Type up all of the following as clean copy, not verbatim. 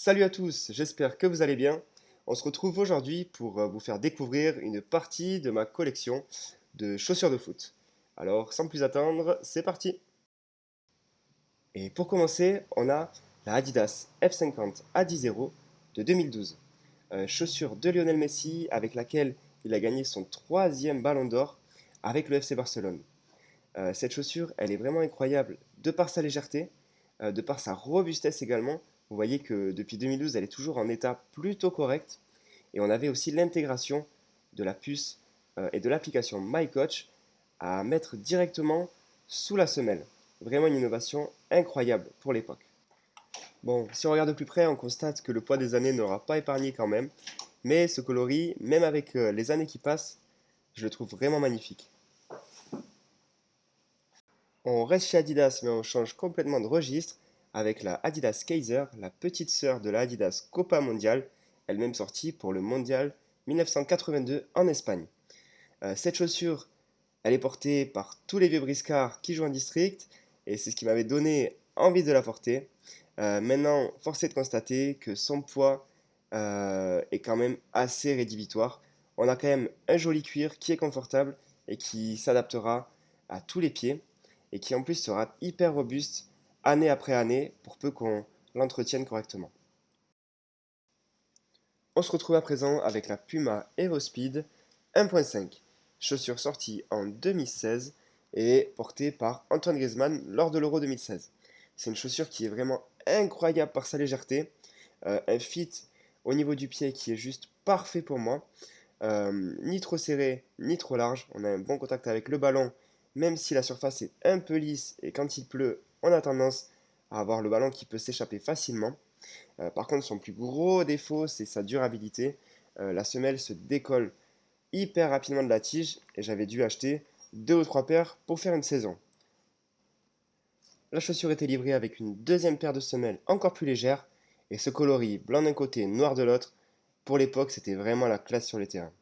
Salut à tous, j'espère que vous allez bien. On se retrouve aujourd'hui pour vous faire découvrir une partie de ma collection de chaussures de foot. Alors, sans plus attendre, c'est parti. Et pour commencer, on a la Adidas F50 AD0 de 2012. Chaussure de Lionel Messi avec laquelle il a gagné son troisième ballon d'or avec le FC Barcelone. Cette chaussure, elle est vraiment incroyable de par sa légèreté, de par sa robustesse également. Vous voyez que depuis 2012, elle est toujours en état plutôt correct. Et on avait aussi l'intégration de la puce et de l'application MyCoach à mettre directement sous la semelle. Vraiment une innovation incroyable pour l'époque. Bon, si on regarde de plus près, on constate que le poids des années n'aura pas épargné quand même. Mais ce coloris, même avec les années qui passent, je le trouve vraiment magnifique. On reste chez Adidas, mais on change complètement de registre avec la Adidas Kaiser, la petite sœur de la Adidas Copa Mondial, elle-même sortie pour le Mondial 1982 en Espagne. Cette chaussure, elle est portée par tous les vieux briscards qui jouent en district, et c'est ce qui m'avait donné envie de la porter. Maintenant, force est de constater que son poids est quand même assez rédhibitoire. On a quand même un joli cuir qui est confortable et qui s'adaptera à tous les pieds et qui en plus sera hyper robuste année après année pour peu qu'on l'entretienne correctement. On se retrouve à présent avec la Puma Aerospeed 1.5, chaussure sortie en 2016 et portée par Antoine Griezmann lors de l'Euro 2016. C'est une chaussure qui est vraiment incroyable par sa légèreté, un fit au niveau du pied qui est juste parfait pour moi, ni trop serré ni trop large, on a un bon contact avec le ballon même si la surface est un peu lisse et quand il pleut on a tendance à avoir le ballon qui peut s'échapper facilement. Par contre, son plus gros défaut, c'est sa durabilité. La semelle se décolle hyper rapidement de la tige et j'avais dû acheter deux ou trois paires pour faire une saison. La chaussure était livrée avec une deuxième paire de semelles encore plus légère et ce coloris blanc d'un côté, noir de l'autre. Pour l'époque, c'était vraiment la classe sur les terrains.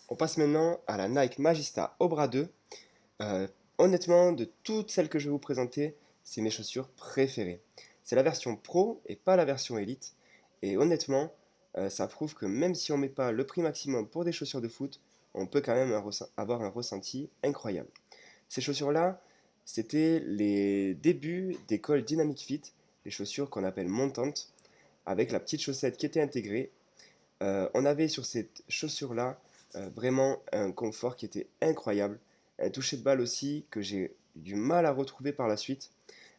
On passe maintenant à la Nike Magista Obra 2. Honnêtement, de toutes celles que je vais vous présenter, c'est mes chaussures préférées. C'est la version pro et pas la version élite. Et honnêtement, ça prouve que même si on ne met pas le prix maximum pour des chaussures de foot, on peut quand même avoir un ressenti incroyable. Ces chaussures-là, c'était les débuts des cols Dynamic Fit, les chaussures qu'on appelle montantes, avec la petite chaussette qui était intégrée. On avait sur cette chaussure-là vraiment un confort qui était incroyable, un toucher de balle aussi que j'ai eu du mal à retrouver par la suite,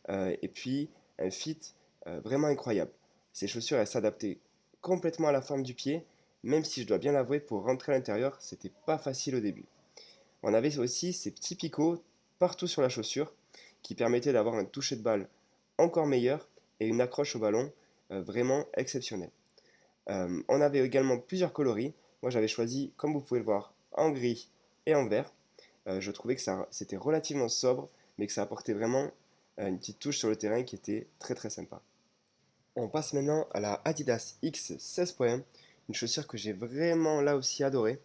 et puis un fit vraiment incroyable. Ces chaussures, elles s'adaptaient complètement à la forme du pied, même si je dois bien l'avouer, pour rentrer à l'intérieur, c'était pas facile au début. On avait aussi ces petits picots partout sur la chaussure qui permettaient d'avoir un toucher de balle encore meilleur et une accroche au ballon vraiment exceptionnelle. On avait également plusieurs coloris. Moi, j'avais choisi, comme vous pouvez le voir, en gris et en vert. Je trouvais que c'était relativement sobre, mais que ça apportait vraiment une petite touche sur le terrain qui était très très sympa. On passe maintenant à la Adidas X 16.1, une chaussure que j'ai vraiment là aussi adorée,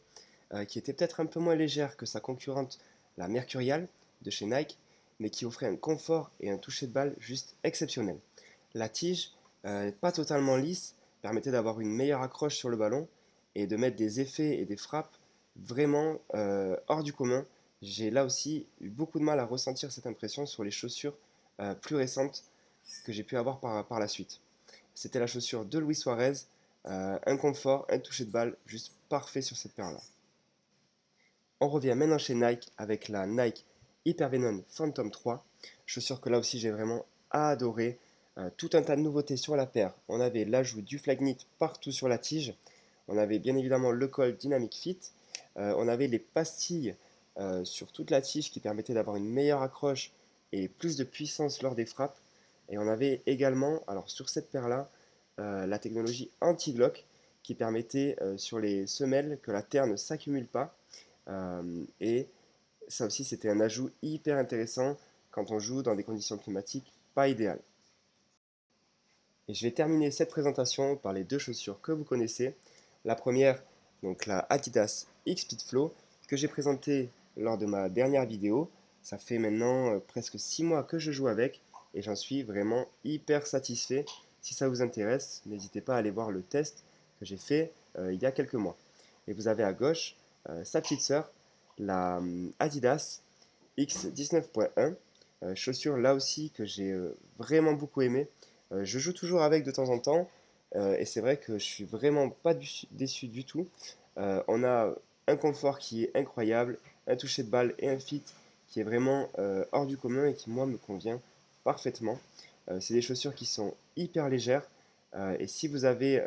qui était peut-être un peu moins légère que sa concurrente, la Mercurial de chez Nike, mais qui offrait un confort et un toucher de balle juste exceptionnel. La tige, pas totalement lisse, permettait d'avoir une meilleure accroche sur le ballon et de mettre des effets et des frappes vraiment hors du commun. J'ai là aussi eu beaucoup de mal à ressentir cette impression sur les chaussures plus récentes que j'ai pu avoir par la suite. C'était la chaussure de Luis Suarez, un confort, un toucher de balle juste parfait sur cette paire-là. On revient maintenant chez Nike avec la Nike Hypervenom Phantom 3, chaussure que là aussi j'ai vraiment adoré. Tout un tas de nouveautés sur la paire. On avait l'ajout du Flyknit partout sur la tige. On avait bien évidemment le col Dynamic Fit. On avait les pastilles sur toute la tige qui permettaient d'avoir une meilleure accroche et plus de puissance lors des frappes. Et on avait également, alors sur cette paire-là, la technologie anti-glock qui permettait sur les semelles que la terre ne s'accumule pas. Et ça aussi, c'était un ajout hyper intéressant quand on joue dans des conditions climatiques pas idéales. Et je vais terminer cette présentation par les deux chaussures que vous connaissez. La première, donc la Adidas X-Speed Flow, que j'ai présentée lors de ma dernière vidéo. Ça fait maintenant presque 6 mois que je joue avec et j'en suis vraiment hyper satisfait. Si ça vous intéresse, n'hésitez pas à aller voir le test que j'ai fait il y a quelques mois. Et vous avez à gauche sa petite sœur, la Adidas X19.1, chaussure là aussi que j'ai vraiment beaucoup aimé. Je joue toujours avec de temps en temps et c'est vrai que je suis vraiment pas déçu du tout. On a un confort qui est incroyable, un toucher de balle et un fit qui est vraiment hors du commun et qui moi me convient parfaitement. C'est des chaussures qui sont hyper légères et si vous avez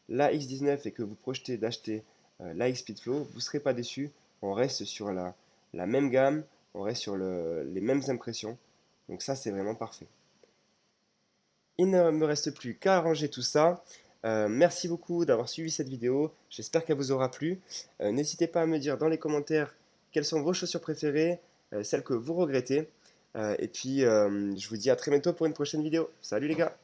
la X19 et que vous projetez d'acheter la X Speedflow, vous ne serez pas déçu. On reste sur la même gamme, on reste sur les mêmes impressions. Donc ça, c'est vraiment parfait. Il ne me reste plus qu'à arranger tout ça. Merci beaucoup d'avoir suivi cette vidéo. J'espère qu'elle vous aura plu. N'hésitez pas à me dire dans les commentaires quelles sont vos chaussures préférées, celles que vous regrettez. Et puis, je vous dis à très bientôt pour une prochaine vidéo. Salut les gars!